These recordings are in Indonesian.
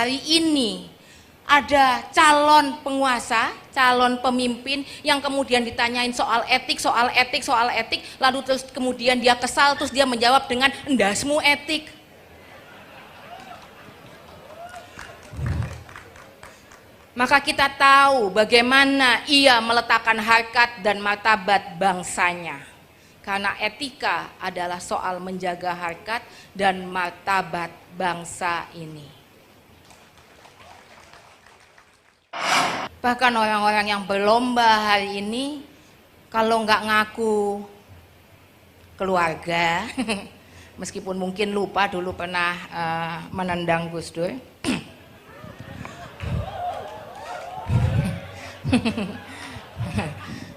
hari ini ada calon penguasa, calon pemimpin yang kemudian ditanyain soal etik, lalu terus kemudian dia kesal, terus dia menjawab dengan endasmu etik. Maka kita tahu bagaimana ia meletakkan harkat dan martabat bangsanya. Karena etika adalah soal menjaga harkat dan martabat bangsa ini. Bahkan orang-orang yang berlomba hari ini, kalau nggak ngaku keluarga, meskipun mungkin lupa dulu pernah menendang Gus Dur,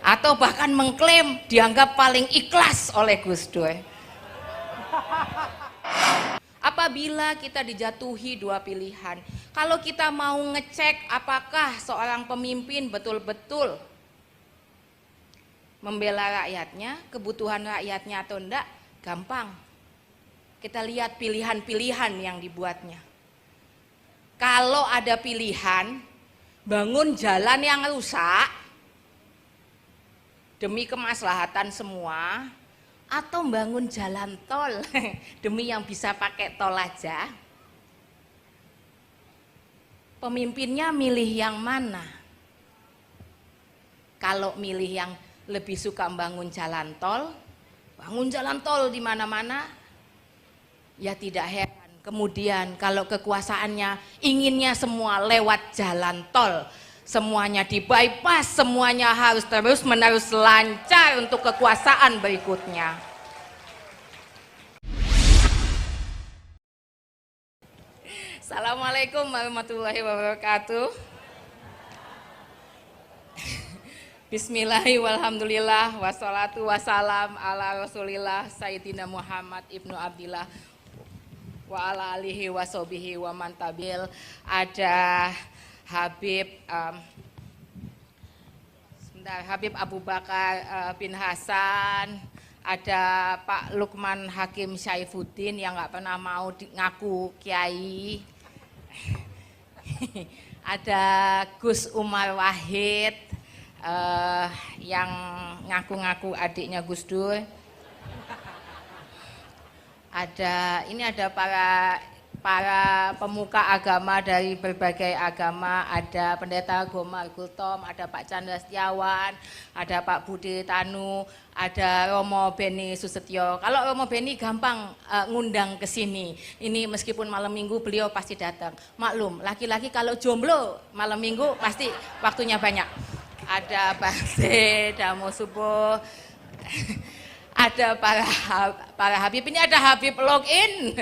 atau bahkan mengklaim dianggap paling ikhlas oleh Gus Dur. Apabila kita dijatuhi dua pilihan, kalau kita mau ngecek apakah seorang pemimpin betul-betul membela rakyatnya, kebutuhan rakyatnya atau enggak, gampang. Kita lihat pilihan-pilihan yang dibuatnya. Kalau ada pilihan bangun jalan yang rusak demi kemaslahatan semua, atau bangun jalan tol demi yang bisa pakai tol aja, pemimpinnya milih yang mana? Kalau milih yang lebih suka bangun jalan tol di mana-mana, ya tidak heran. Kemudian kalau kekuasaannya inginnya semua lewat jalan tol, semuanya di bypass, semuanya harus terus-menerus lancar untuk kekuasaan berikutnya. Assalamualaikum warahmatullahi wabarakatuh. Bismillahirrahmanirrahim, walhamdulillah, wassalatu wassalam ala rasulillah Sayyidina Muhammad ibnu Abdillah wa ala alihi wa sobihi wa mantabil. Ada Habib Habib Abu Bakar bin Hasan, ada Pak Lukman Hakim Syaifuddin yang nggak pernah mau ngaku kiai, ada Gus Umar Wahid yang ngaku-ngaku adiknya Gus Dur, ada para pemuka agama dari berbagai agama, ada Pendeta Gomar Gultom, ada Pak Chandra Setiawan, ada Pak Budi Tanu, ada Romo Beni Susetyo. Kalau Romo Beni gampang ngundang ke sini. Ini meskipun malam minggu beliau pasti datang. Maklum, laki-laki kalau jomblo malam minggu pasti waktunya banyak. Ada Pak C, Damo Subuh, ada para Habib. Ini ada Habib login.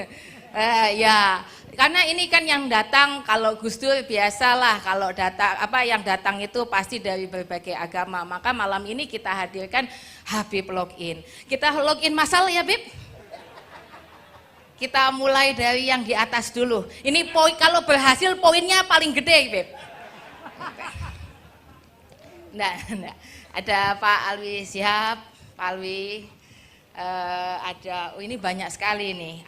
Ya, karena ini kan yang datang, kalau Gus Dur biasalah kalau datang yang datang itu pasti dari berbagai agama. Maka malam ini kita hadirkan Habib login. Kita login masal ya, Bib. Kita mulai dari yang di atas dulu. Ini poin, kalau berhasil poinnya paling gede, Bib. Nah, ada Pak Alwi Syihab, Pak Alwi. Ada, ini banyak sekali nih.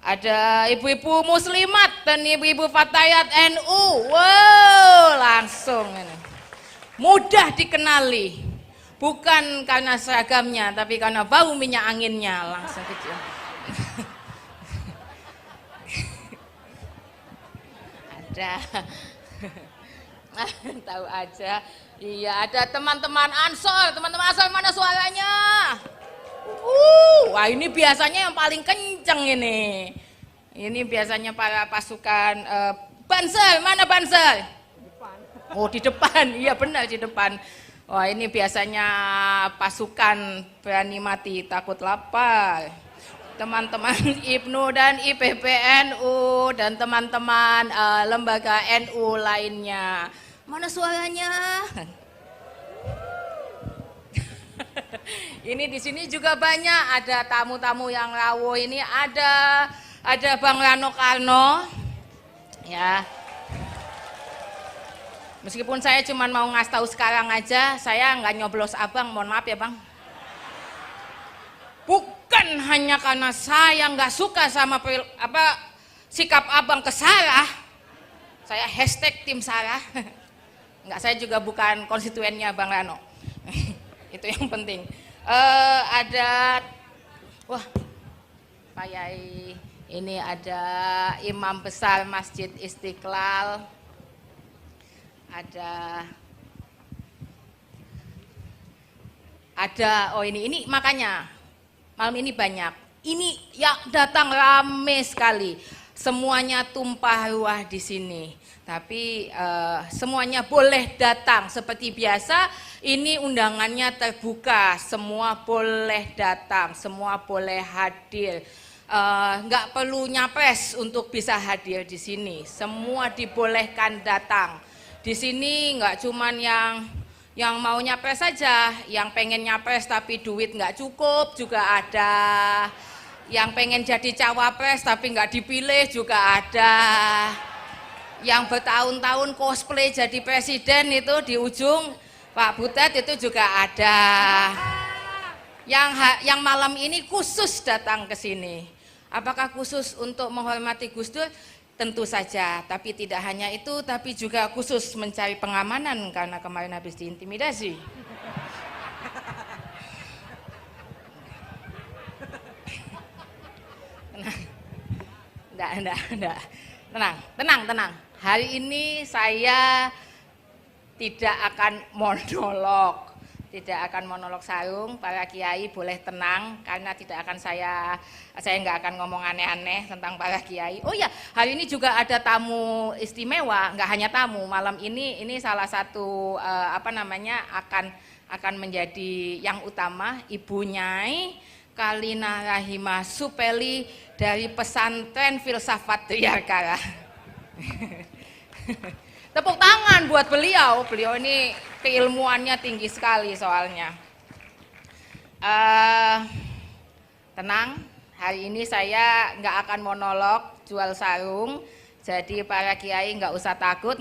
Ada ibu-ibu muslimat dan ibu-ibu fatayat NU. Wow, langsung ini. Mudah dikenali. Bukan karena seragamnya, tapi karena bau minyak anginnya langsung kecil. Ada. Tahu aja. Iya, ada teman-teman Ansor. Teman-teman Ansor mana suaranya? Wah, ini biasanya yang paling kenceng ini. Ini biasanya para pasukan Banser. Mana Banser? Depan. Oh, di depan. Iya benar, di depan. Wah, ini biasanya pasukan berani mati takut lapar. Teman-teman IPNU dan IPPNU dan teman-teman lembaga NU lainnya. Mana suaranya? Ini di sini juga banyak, ada tamu-tamu yang rawuh. Ini ada Bang Rano Karno, ya. Meskipun saya cuma mau ngasih tahu sekarang aja, saya nggak nyoblos abang, mohon maaf ya bang. Bukan hanya karena saya nggak suka sama sikap abang ke Sarah, saya hashtag tim Sarah. Enggak, saya juga bukan konstituennya Bang Rano. Itu yang penting. Ada, wah, Pak Yai, ini ada Imam Besar Masjid Istiqlal, ada, oh ini makanya malam ini banyak. Ini yang datang rame sekali. Semuanya tumpah ruah di sini. Tapi semuanya boleh datang seperti biasa. Ini undangannya terbuka, semua boleh datang, semua boleh hadir. Nggak perlu nyapres untuk bisa hadir di sini. Semua dibolehkan datang. Di sini nggak cuman yang mau nyapres saja, yang pengen nyapres tapi duit nggak cukup juga ada. Yang pengen jadi cawapres tapi nggak dipilih juga ada. Yang bertahun-tahun cosplay jadi presiden itu di ujung Pak Butet itu juga ada. Yang malam ini khusus datang ke sini. Apakah khusus untuk menghormati Gus Dur? Tentu saja, tapi tidak hanya itu, tapi juga khusus mencari pengamanan karena kemarin habis diintimidasi. Tenang. Hari ini saya tidak akan monolog sarung. Para kiai boleh tenang karena tidak akan saya nggak akan ngomong aneh-aneh tentang para kiai. Oh ya, hari ini juga ada tamu istimewa, nggak hanya tamu. Malam ini salah satu akan menjadi yang utama, Ibu Nyai Kalina Rahimah Supeli dari Pesantren Filsafat Triyakara. Tepuk tangan buat beliau. Beliau ini keilmuannya tinggi sekali soalnya. Tenang, hari ini saya nggak akan monolog jual sarung. Jadi para kiai nggak usah takut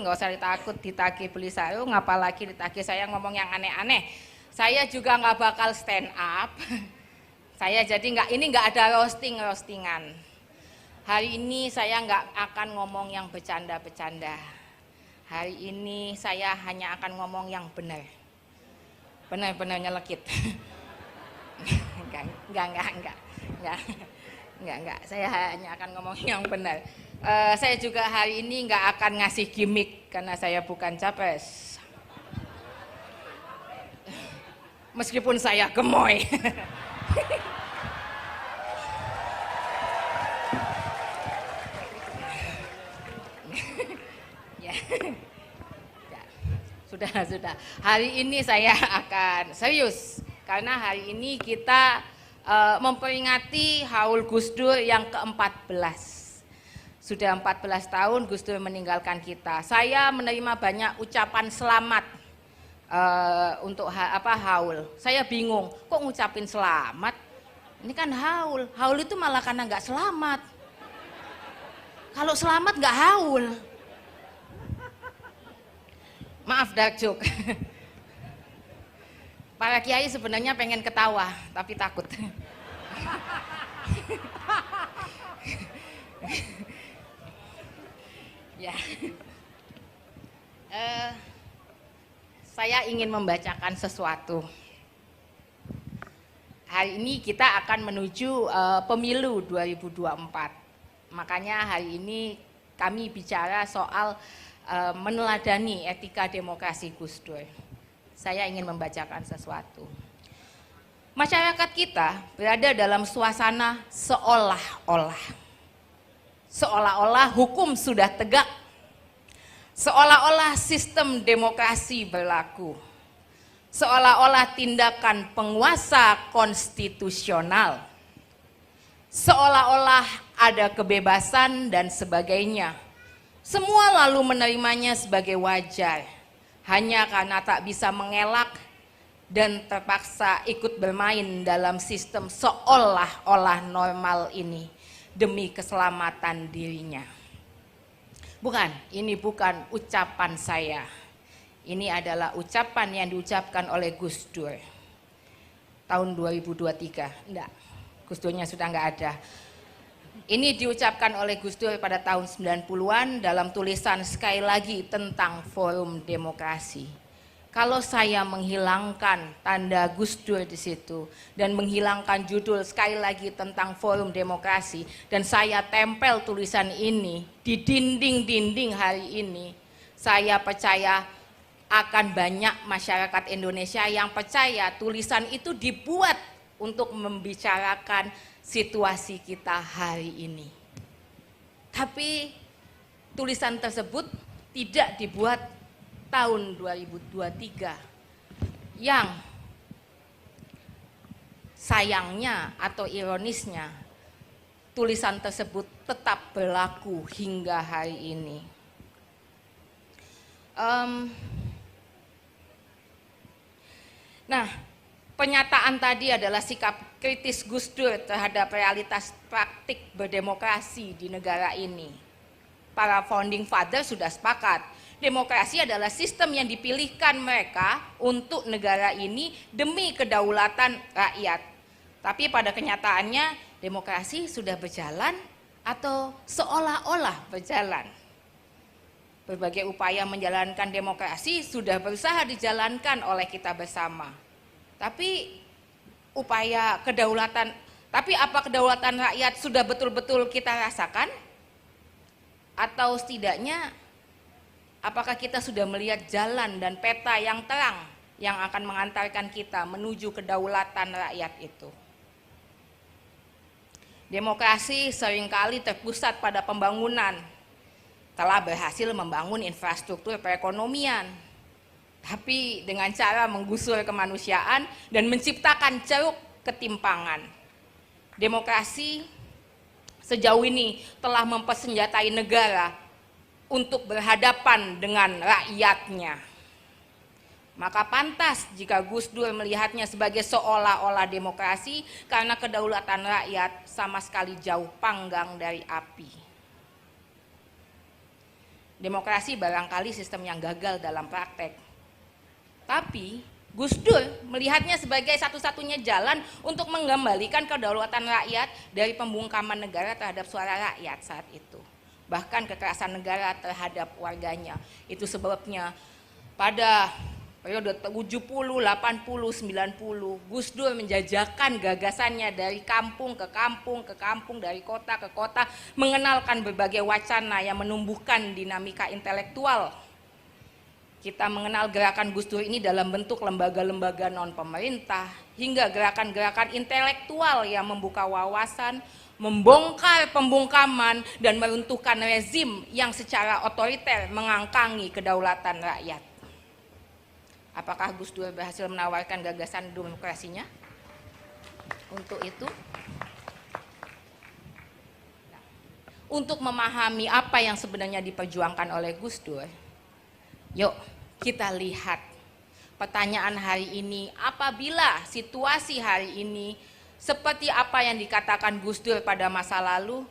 ditagih beli sarung, apalagi ditagih saya ngomong yang aneh-aneh. Saya juga nggak bakal stand up. Saya jadi nggak ada roastingan. Hari ini saya nggak akan ngomong yang bercanda-bercanda. Hari ini saya hanya akan ngomong yang benar. Benar-benar nyelekit. Enggak. Saya hanya akan ngomong yang benar. Saya juga hari ini nggak akan ngasih gimmick karena saya bukan capres. Meskipun saya gemoy. Sudah. Hari ini saya akan serius karena hari ini kita memperingati haul Gus Dur yang ke-14. Sudah 14 tahun Gus Dur meninggalkan kita. Saya menerima banyak ucapan selamat untuk haul. Saya bingung, kok ngucapin selamat? Ini kan haul. Haul itu malah karena nggak selamat. Kalau selamat nggak haul. Maaf dark joke. Para kiai sebenarnya pengen ketawa, tapi takut. Ya. Saya ingin membacakan sesuatu. Hari ini kita akan menuju pemilu 2024. Makanya hari ini kami bicara soal meneladani etika demokrasi Gus Dur. Saya ingin membacakan sesuatu. Masyarakat kita berada dalam suasana seolah-olah hukum sudah tegak, seolah-olah sistem demokrasi berlaku, seolah-olah tindakan penguasa konstitusional, seolah-olah ada kebebasan dan sebagainya. Semua lalu menerimanya sebagai wajar, hanya karena tak bisa mengelak dan terpaksa ikut bermain dalam sistem seolah-olah normal ini demi keselamatan dirinya. Ini bukan ucapan saya. Ini adalah ucapan yang diucapkan oleh Gus Dur tahun 2023. Enggak, Gus Durnya sudah enggak ada. Ini diucapkan oleh Gus Dur pada tahun 90-an dalam tulisan sekali lagi tentang Forum Demokrasi. Kalau saya menghilangkan tanda Gus Dur di situ dan menghilangkan judul sekali lagi tentang Forum Demokrasi dan saya tempel tulisan ini di dinding-dinding hari ini, saya percaya akan banyak masyarakat Indonesia yang percaya tulisan itu dibuat untuk membicarakan situasi kita hari ini. Tapi tulisan tersebut tidak dibuat tahun 2023 yang sayangnya atau ironisnya tulisan tersebut tetap berlaku hingga hari ini. Nah, pernyataan tadi adalah sikap kritis Gus Dur terhadap realitas praktik berdemokrasi di negara ini. Para founding father sudah sepakat, demokrasi adalah sistem yang dipilihkan mereka untuk negara ini demi kedaulatan rakyat. Tapi pada kenyataannya demokrasi sudah berjalan atau seolah-olah berjalan. Berbagai upaya menjalankan demokrasi sudah berusaha dijalankan oleh kita bersama. Tapi apa kedaulatan rakyat sudah betul-betul kita rasakan? Atau setidaknya apakah kita sudah melihat jalan dan peta yang terang yang akan mengantarkan kita menuju kedaulatan rakyat itu? Demokrasi seringkali terpusat pada pembangunan, telah berhasil membangun infrastruktur perekonomian, tapi dengan cara menggusur kemanusiaan dan menciptakan ceruk ketimpangan. Demokrasi sejauh ini telah mempersenjatai negara untuk berhadapan dengan rakyatnya. Maka pantas jika Gus Dur melihatnya sebagai seolah-olah demokrasi karena kedaulatan rakyat sama sekali jauh panggang dari api. Demokrasi barangkali sistem yang gagal dalam praktek. Tapi Gus Dur melihatnya sebagai satu-satunya jalan untuk mengembalikan kedaulatan rakyat dari pembungkaman negara terhadap suara rakyat saat itu. Bahkan kekerasan negara terhadap warganya. Itu sebabnya pada periode 70, 80, 90, Gus Dur menjajakan gagasannya dari kampung ke kampung, dari kota ke kota, mengenalkan berbagai wacana yang menumbuhkan dinamika intelektual. Kita mengenal gerakan Gus Dur ini dalam bentuk lembaga-lembaga non-pemerintah, hingga gerakan-gerakan intelektual yang membuka wawasan, membongkar pembungkaman, dan meruntuhkan rezim yang secara otoriter mengangkangi kedaulatan rakyat. Apakah Gus Dur berhasil menawarkan gagasan demokrasinya? Untuk itu, untuk memahami apa yang sebenarnya diperjuangkan oleh Gus Dur, yuk kita lihat pertanyaan hari ini. Apabila situasi hari ini seperti apa yang dikatakan Gus Dur pada masa lalu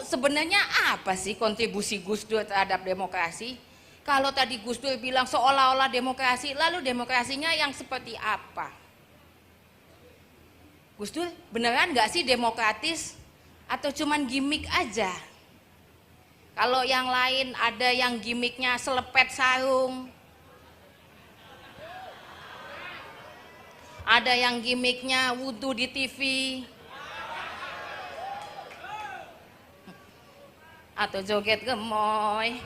sebenarnya apa sih kontribusi Gus Dur terhadap demokrasi? Kalau tadi Gus Dur bilang seolah-olah demokrasi, lalu demokrasinya yang seperti apa? Gus Dur beneran nggak sih demokratis atau cuman gimmick aja? Kalau yang lain ada yang gimmicknya selepet sarung, ada yang gimmicknya wudhu di TV, atau joget gemoy.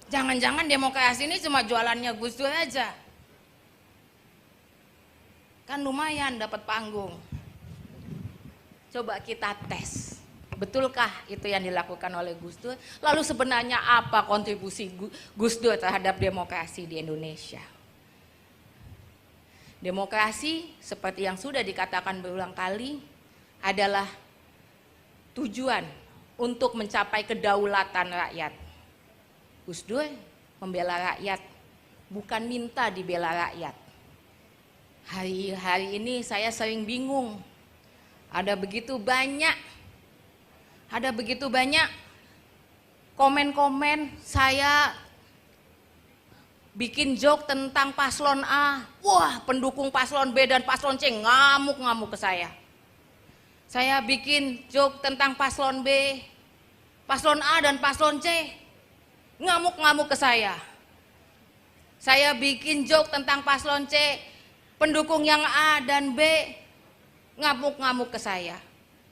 Jangan-jangan demokrasi ini cuma jualannya Gus Dur aja. Kan lumayan dapat panggung. Coba kita tes. Betulkah itu yang dilakukan oleh Gus Dur? Lalu sebenarnya apa kontribusi Gus Dur terhadap demokrasi di Indonesia? Demokrasi seperti yang sudah dikatakan berulang kali adalah tujuan untuk mencapai kedaulatan rakyat. Gus Dur membela rakyat, bukan minta dibela rakyat. Hari ini saya sering bingung. Ada begitu banyak komen-komen saya bikin joke tentang paslon A. Wah, pendukung paslon B dan paslon C ngamuk-ngamuk ke saya. Saya bikin joke tentang paslon B, paslon A dan paslon C, ngamuk-ngamuk ke saya. Saya bikin joke tentang paslon C, pendukung yang A dan B, ngamuk-ngamuk ke saya.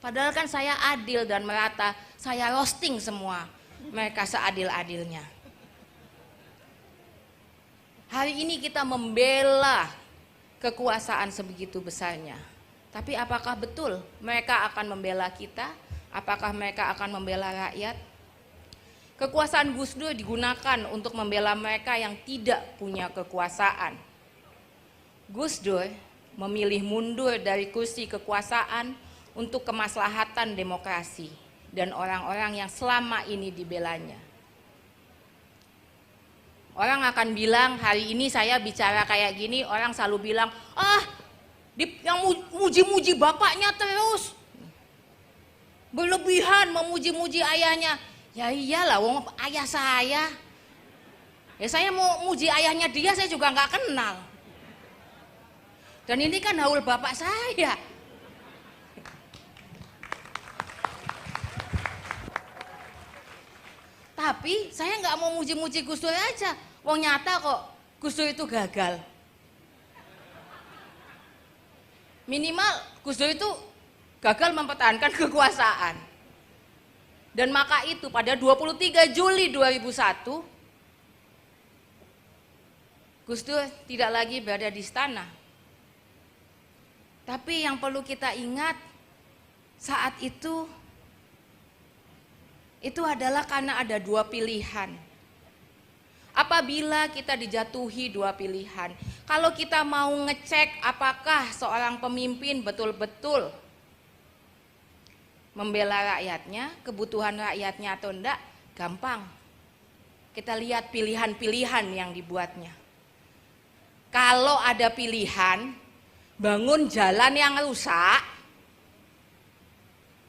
Padahal kan saya adil dan merata, saya roasting semua mereka seadil-adilnya. Hari ini kita membela kekuasaan sebegitu besarnya. Tapi apakah betul mereka akan membela kita? Apakah mereka akan membela rakyat? Kekuasaan Gus Dur digunakan untuk membela mereka yang tidak punya kekuasaan. Gus Dur memilih mundur dari kursi kekuasaan untuk kemaslahatan demokrasi dan orang-orang yang selama ini dibelanya. Orang akan bilang, hari ini saya bicara kayak gini, orang selalu bilang, yang muji-muji bapaknya terus, berlebihan memuji-muji ayahnya. Ya iyalah, wong ayah saya. Ya saya mau muji ayahnya dia, saya juga nggak kenal. Dan ini kan haul bapak saya. Tapi saya nggak mau muji-muji Gus Dur aja. Wong nyata kok Gus Dur itu gagal. Minimal Gus Dur itu gagal mempertahankan kekuasaan. Dan maka itu pada 23 Juli 2001 Gus Dur tidak lagi berada di istana. Tapi yang perlu kita ingat saat itu adalah karena ada dua pilihan. Apabila kita dijatuhi dua pilihan, kalau kita mau ngecek apakah seorang pemimpin betul-betul membela rakyatnya, kebutuhan rakyatnya atau enggak, gampang. Kita lihat pilihan-pilihan yang dibuatnya. Kalau ada pilihan, bangun jalan yang rusak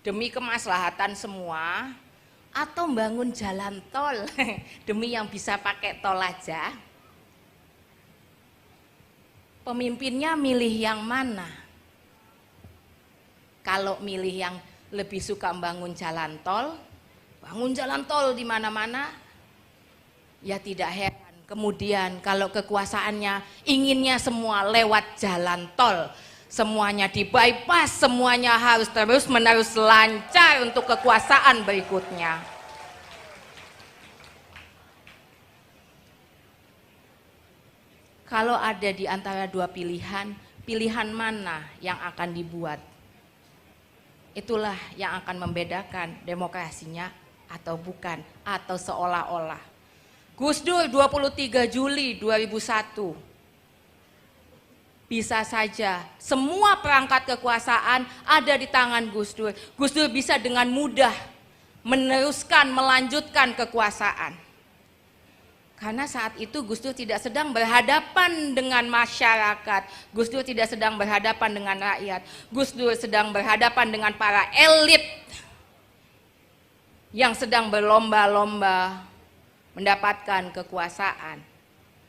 demi kemaslahatan semua, atau bangun jalan tol demi yang bisa pakai tol aja, pemimpinnya milih yang mana? Kalau milih yang lebih suka bangun jalan tol di mana-mana, ya tidak heran. Kemudian kalau kekuasaannya inginnya semua lewat jalan tol, semuanya di bypass, semuanya harus terus-menerus lancar untuk kekuasaan berikutnya. Kalau ada di antara dua pilihan, pilihan mana yang akan dibuat? Itulah yang akan membedakan demokrasinya atau bukan, atau seolah-olah. Gus Dur 23 Juli 2001. Bisa saja semua perangkat kekuasaan ada di tangan Gus Dur. Gus Dur bisa dengan mudah meneruskan, melanjutkan kekuasaan. Karena saat itu Gus Dur tidak sedang berhadapan dengan masyarakat. Gus Dur tidak sedang berhadapan dengan rakyat. Gus Dur sedang berhadapan dengan para elit yang sedang berlomba-lomba mendapatkan kekuasaan.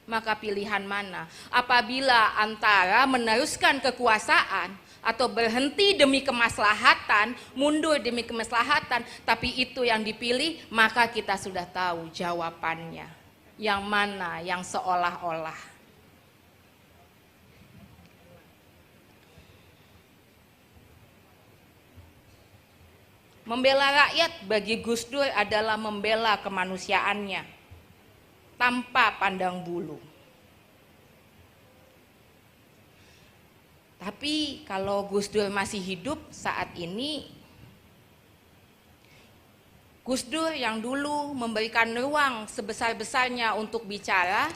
Maka pilihan mana? Apabila antara meneruskan kekuasaan atau berhenti demi kemaslahatan, mundur demi kemaslahatan, tapi itu yang dipilih, maka kita sudah tahu jawabannya. Yang mana yang seolah-olah. Membela rakyat bagi Gus Dur adalah membela kemanusiaannya tanpa pandang bulu. Tapi kalau Gus Dur masih hidup saat ini, Gus Dur yang dulu memberikan ruang sebesar-besarnya untuk bicara,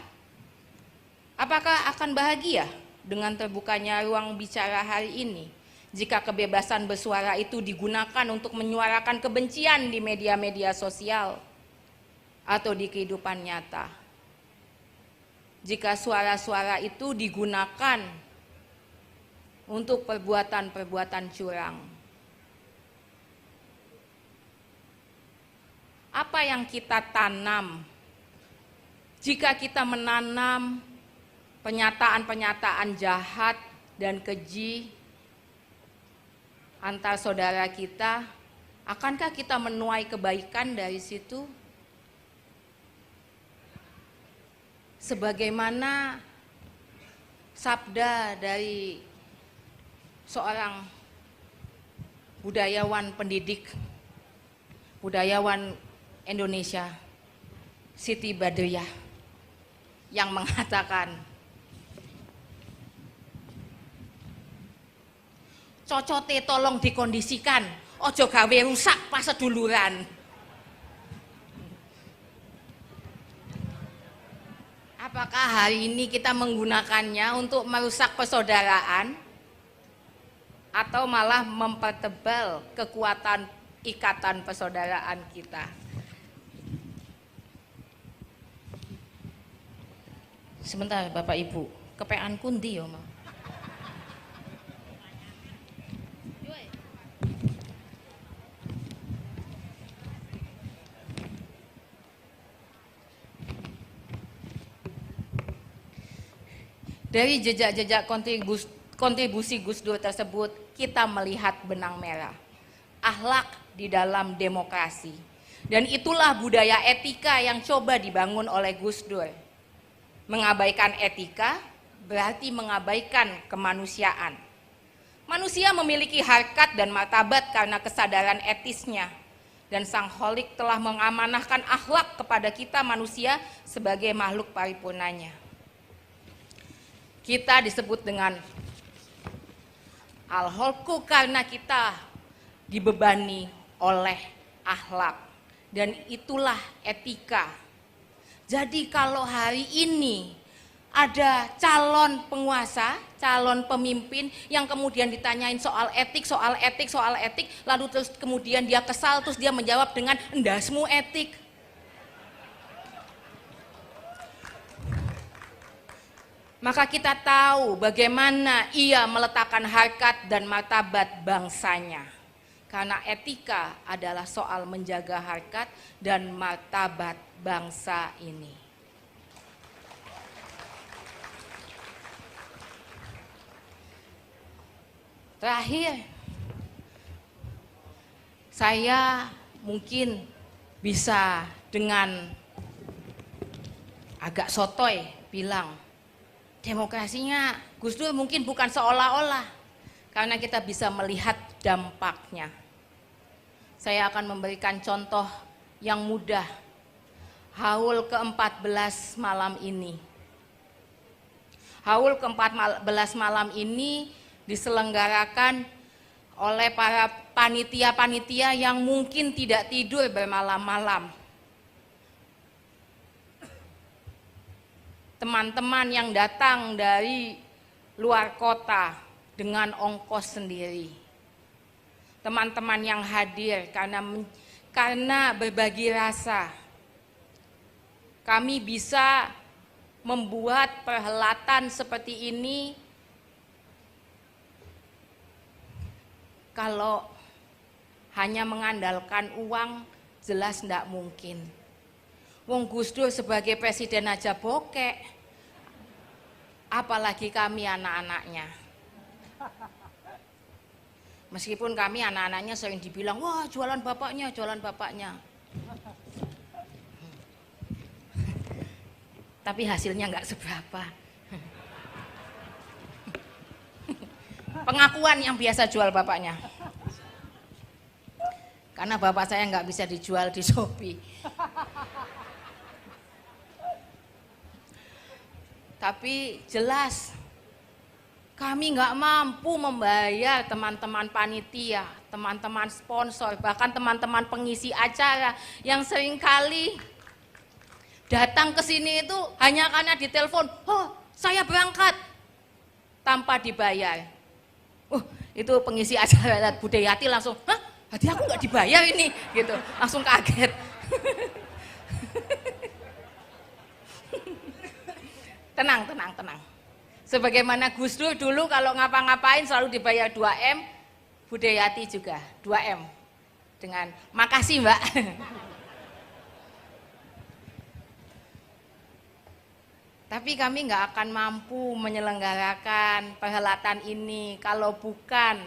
apakah akan bahagia dengan terbukanya ruang bicara hari ini? Jika kebebasan bersuara itu digunakan untuk menyuarakan kebencian di media-media sosial atau di kehidupan nyata. Jika suara-suara itu digunakan untuk perbuatan-perbuatan curang. Apa yang kita tanam? Jika kita menanam pernyataan-pernyataan jahat dan keji, antar saudara kita, akankah kita menuai kebaikan dari situ? Sebagaimana sabda dari seorang budayawan pendidik, budayawan Indonesia, Siti Badriah, yang mengatakan, cocote tolong dikondisikan, ojo gawe rusak pas seduluran. Apakah hari ini kita menggunakannya untuk merusak persaudaraan atau malah mempertebal kekuatan ikatan persaudaraan kita? Sebentar Bapak Ibu, kepean kundi ya, Ma. Dari jejak-jejak kontribusi Gus Dur tersebut, kita melihat benang merah, akhlak di dalam demokrasi. Dan itulah budaya etika yang coba dibangun oleh Gus Dur. Mengabaikan etika berarti mengabaikan kemanusiaan. Manusia memiliki harkat dan martabat karena kesadaran etisnya. Dan Sang Kholik telah mengamanahkan akhlak kepada kita manusia sebagai makhluk paripurnanya. Kita disebut dengan al-kholqu karena kita dibebani oleh akhlak, dan itulah etika. Jadi kalau hari ini ada calon penguasa, calon pemimpin yang kemudian ditanyain soal etik, lalu terus kemudian dia kesal, terus dia menjawab dengan endasmu etik. Maka kita tahu bagaimana ia meletakkan harkat dan martabat bangsanya. Karena etika adalah soal menjaga harkat dan martabat bangsa ini. Terakhir, saya mungkin bisa dengan agak sotoy bilang, demokrasinya Gus Dur mungkin bukan seolah-olah, karena kita bisa melihat dampaknya. Saya akan memberikan contoh yang mudah. Haul ke-14 malam ini. Haul ke-14 malam ini diselenggarakan oleh para panitia-panitia yang mungkin tidak tidur bermalam-malam. Teman-teman yang datang dari luar kota dengan ongkos sendiri. Teman-teman yang hadir karena berbagi rasa. Kami bisa membuat perhelatan seperti ini kalau hanya mengandalkan uang, jelas tidak mungkin. Wong Gus Dur sebagai presiden aja bokek, apalagi kami anak-anaknya. Meskipun kami anak-anaknya sering dibilang, wah jualan bapaknya. Tapi hasilnya nggak seberapa. Pengakuan yang biasa jual bapaknya. Karena bapak saya nggak bisa dijual di Shopee. Tapi jelas kami nggak mampu membayar teman-teman panitia, teman-teman sponsor, bahkan teman-teman pengisi acara yang seringkali datang ke sini itu hanya karena ditelepon, oh saya berangkat, tanpa dibayar. Itu pengisi acara Budayati langsung, hah? Hati aku nggak dibayar ini, gitu, langsung kaget. Tenang. Sebagaimana Gus Dur dulu kalau ngapa-ngapain selalu dibayar 2M, Budayati juga 2M. Dengan makasih Mbak. Tapi kami nggak akan mampu menyelenggarakan perhelatan ini kalau bukan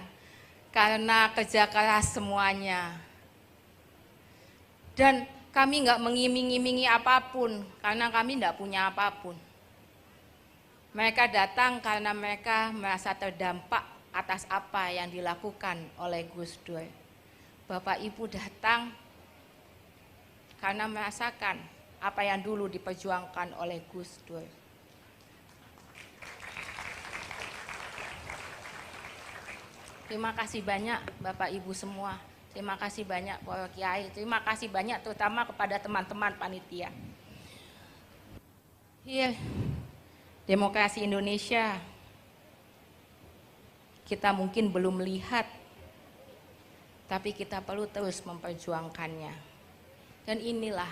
karena kerja keras semuanya. Dan kami nggak mengiming-imingi apapun, karena kami nggak punya apapun. Mereka datang karena mereka merasa terdampak atas apa yang dilakukan oleh Gus Dur. Bapak Ibu datang karena merasakan apa yang dulu diperjuangkan oleh Gus Dur. Terima kasih banyak Bapak Ibu semua. Terima kasih banyak para kiai. Terima kasih banyak terutama kepada teman-teman panitia. Iya. Demokrasi Indonesia kita mungkin belum melihat, tapi kita perlu terus memperjuangkannya. Dan inilah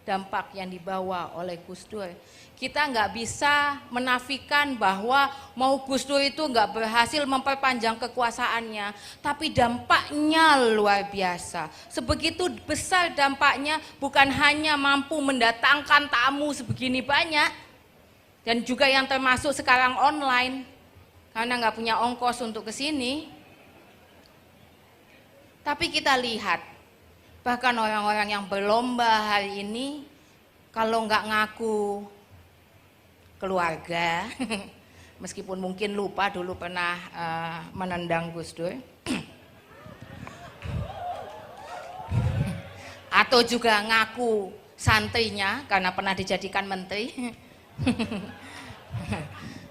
dampak yang dibawa oleh Gus Dur. Kita nggak bisa menafikan bahwa mau Gus Dur itu nggak berhasil memperpanjang kekuasaannya, tapi dampaknya luar biasa. Sebegitu besar dampaknya, bukan hanya mampu mendatangkan tamu sebegini banyak, dan juga yang termasuk sekarang online, karena nggak punya ongkos untuk ke sini. Tapi kita lihat, bahkan orang-orang yang berlomba hari ini, kalau nggak ngaku keluarga, meskipun mungkin lupa dulu pernah menendang Gus Dur, atau juga ngaku santrinya karena pernah dijadikan menteri,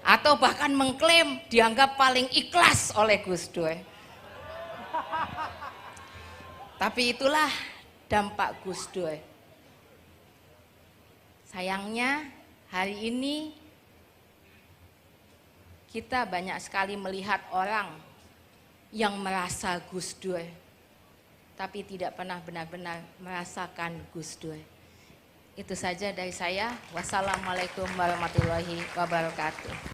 atau bahkan mengklaim dianggap paling ikhlas oleh Gus Dur. Tapi itulah dampak Gus Dur. Sayangnya hari ini kita banyak sekali melihat orang yang merasa Gus Dur, tapi tidak pernah benar-benar merasakan Gus Dur. Itu saja dari saya. Wassalamualaikum warahmatullahi wabarakatuh.